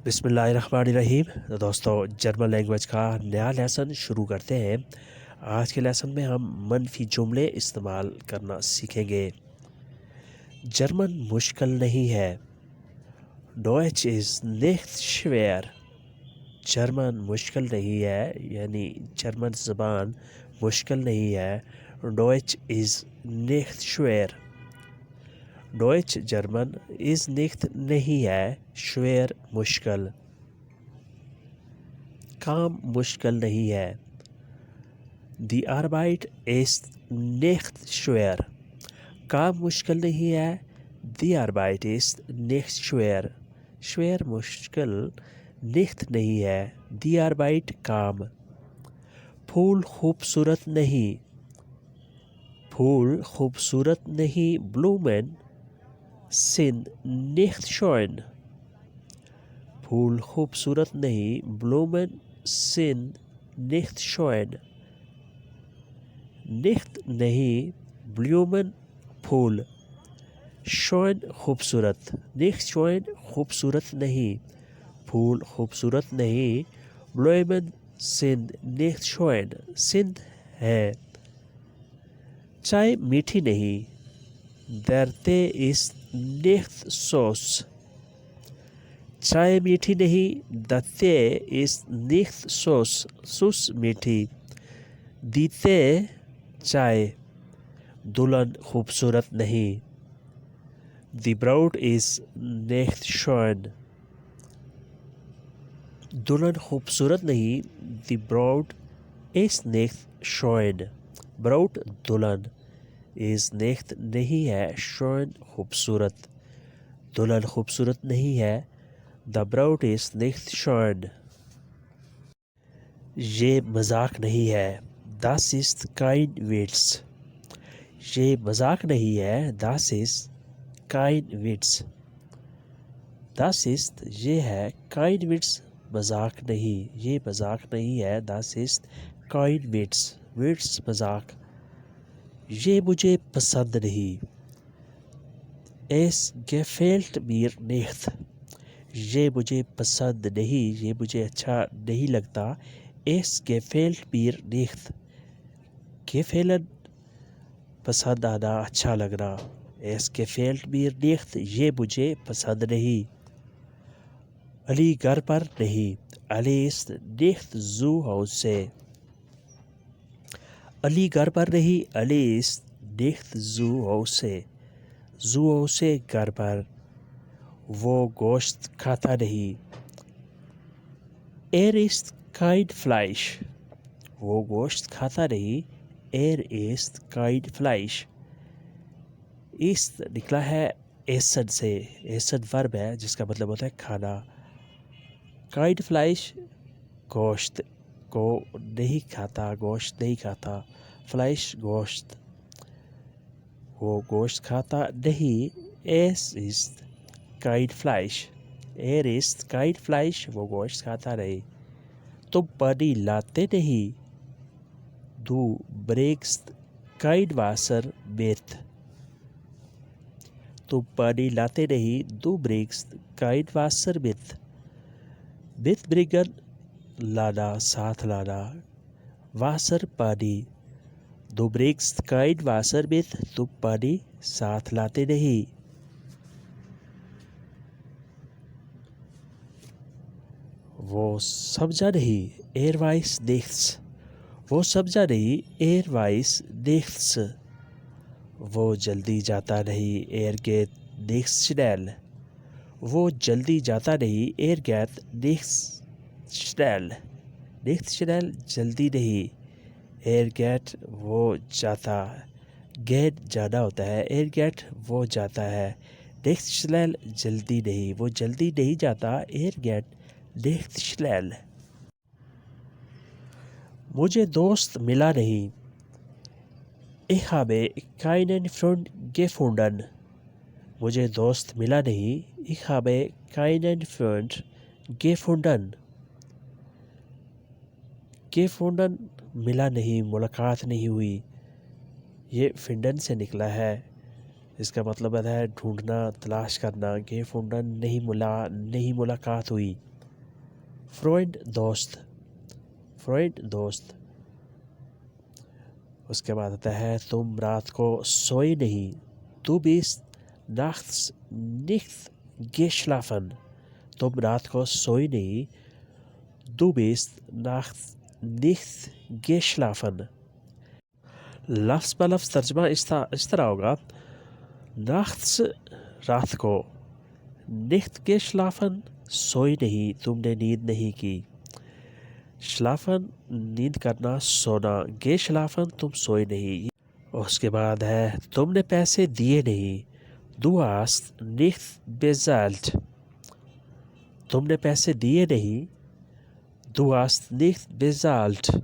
بسم اللہ الرحمن الرحیم۔ دوستو، جرمن لینگویج کا نیا لیسن شروع کرتے ہیں۔ آج کے لیسن میں ہم منفی جملے استعمال کرنا سیکھیں گے۔ جرمن مشکل نہیں ہے۔ ڈوئچ از nicht schwer۔ جرمن مشکل نہیں ہے، یعنی جرمن زبان مشکل نہیں ہے۔ ڈوئچ از nicht schwer۔ ڈوئچ جرمن از nicht نہیں ہے، schwer مشکل۔ کام مشکل نہیں ہے۔ Die Arbeit ist nicht schwer۔ کام مشکل نہیں ہے۔ Die Arbeit ist nicht schwer۔ schwer مشکل، nicht نہیں ہے۔ Die Arbeit کام۔ پھول خوبصورت نہیں۔ پھول خوبصورت نہیں۔ Blumen sind nicht schön۔ پھول خوبصورت نہیں۔ Blumen sind nicht schön۔ nicht نہیں۔ Blumen پھول۔ schön خوبصورت۔ nicht schön خوبصورت نہیں۔ پھول خوبصورت نہیں۔ Blumen sind nicht schön۔ sind ہے۔ چائے میٹھی نہیں۔ Der Tee ist nicht süß۔ چائے میٹھی نہیں۔ Der Tee ist nicht süß۔ süß میٹھی۔ Die Tee چائے۔ دلہن خوبصورت نہیں۔ Die Braut ist nicht schön۔ دلہن خوبصورت نہیں۔ Die Braut ist nicht schön۔ Braut دلہن۔ is nicht نہیں ہے، schön خوبصورت۔ دلہن خوبصورت نہیں ہے۔ The Braut ist nicht schön۔ یہ مذاق نہیں ہے۔ Das ist kein Witz۔ یہ مذاق نہیں ہے۔ Das ist kein Witz۔ Das ist یہ ہے۔ kein Witz مذاق نہیں۔ یہ مذاق نہیں ہے۔ Das ist kein Witz۔ Witz مذاق۔ یہ مجھے پسند نہیں۔ Es gefällt mir nicht۔ یہ مجھے پسند نہیں، یہ مجھے اچھا نہیں لگتا۔ Es gefällt mir nicht۔ gefallen پسند آنا، اچھا لگنا۔ Es gefällt mir nicht یہ مجھے پسند نہیں۔ علی گھر پر نہیں۔ Ali ist nicht zu Hause۔ علی گھر پر نہیں۔ Ali ist nicht zu Hause۔ zu Hause گھر پر۔ وہ گوشت کھاتا نہیں۔ Er ist kein Fleisch۔ وہ گوشت کھاتا نہیں۔ Er ist kein Fleisch۔ ist نکلا ہے ایسن سے۔ ایسن ورب ہے جس کا مطلب ہوتا ہے کھانا۔ kein Fleisch گوشت کو نہیں کھاتا، گوشت نہیں کھاتا۔ Fleisch گوشت۔ وہ گوشت کھاتا نہیں۔ Es ist kein Fleisch۔ Er ist kein Fleisch وہ گوشت کھاتا نہیں۔ تم پانی لاتے نہیں۔ Du bringst kein Wasser mit۔ تم پانی لاتے نہیں۔ Du bringst kein Wasser mit۔ mit bringen لانا، ساتھ لانا۔ Wasser پانی۔ Du bringst kein Wasser mit تم پانی ساتھ لاتے نہیں۔ وہ سمجھا نہیں۔ Er weiß nichts۔ وہ سمجھا نہیں۔ Er weiß nichts۔ وہ جلدی جاتا نہیں۔ Er geht nicht schnell۔ وہ جلدی جاتا نہیں۔ Er geht nicht schnell۔ nicht schnell جلدی نہیں۔ Er geht وہ جاتا۔ geht جانا ہوتا ہے۔ Er geht وہ جاتا ہے۔ nicht schnell جلدی نہیں، وہ جلدی نہیں جاتا۔ Er geht nicht schnell۔ مجھے دوست ملا نہیں۔ Ich habe keinen Freund gefunden۔ مجھے دوست ملا نہیں۔ Ich habe keinen Freund gefunden۔ gefunden ملا نہیں، ملاقات نہیں ہوئی۔ یہ فنڈن سے نکلا ہے، اس کا مطلب ہے ڈھونڈنا، تلاش کرنا۔ gefunden نہیں ملا، نہیں ملاقات ہوئی۔ فرینڈ دوست، فرینڈ دوست۔ اس کے بعد آتا ہے تم رات کو سوئی نہیں، du bist nachts nicht geschlafen۔ تم رات کو سوئی نہیں، du bist nachts nicht geschlafen۔ لفظ بہ لفظ ترجمہ اس طرح ہوگا، nachts رات کو، nicht geschlafen سوئی نہیں، تم نے نیند نہیں کی، schlafen نیند کرنا، سونا، geschlafen تم سوئی نہیں۔ اس کے بعد ہے تم نے پیسے دیے نہیں، du hast nicht bezahlt۔ تم نے پیسے دیے نہیں، du hast nicht bezahlt۔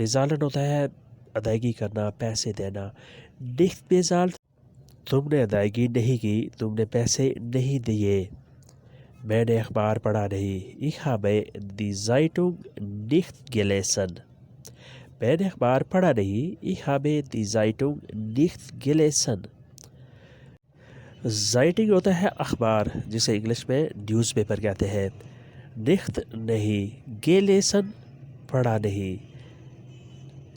bezahlen ہوتا ہے ادائیگی کرنا، پیسے دینا، nicht bezahlt تم نے ادائیگی نہیں کی، تم نے پیسے نہیں دیے۔ میں نے اخبار پڑھا نہیں، ich habe die Zeitung nicht gelesen۔ میں نے اخبار پڑھا نہیں، ich habe die Zeitung nicht gelesen۔ Zeitung ہوتا ہے اخبار، جسے انگلش میں نیوز پیپر کہتے ہیں، nicht نہیں، gelesen پڑھا نہیں،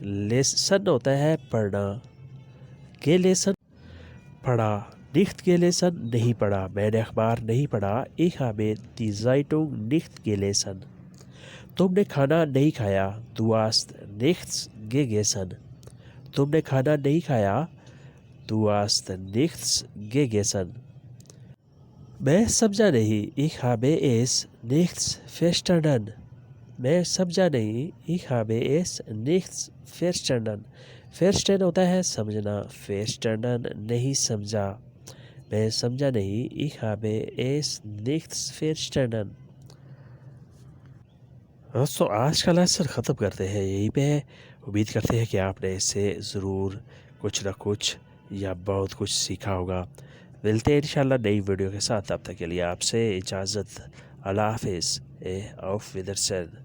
lesen ہوتا ہے پڑھنا، gelesen پڑھا، nicht gelesen نہیں پڑھا، میں نے اخبار نہیں پڑھا، ich habe die Zeitung nicht gelesen۔ تم نے کھانا نہیں کھایا، du hast nichts gegessen۔ تم نے کھانا نہیں کھایا، du hast nichts gegessen۔ میں سمجھا نہیں، ich habe es nichts verstanden۔ میں سمجھا نہیں، ich habe es nichts verstanden۔ verstehen ہوتا ہے سمجھنا، verstanden نہیں سمجھا، میں سمجھا نہیں، ich habe es nichts verstanden۔ دوستو آج کا لیسن ختم کرتے ہیں یہیں پہ، امید کرتے ہیں کہ آپ نے اس سے ضرور کچھ نہ کچھ یا بہت کچھ سیکھا ہوگا۔ ملتے ہیں انشاءاللہ نئی ویڈیو کے ساتھ، تب تک کے لیے آپ سے اجازت، اللہ حافظ، auf Wiedersehen۔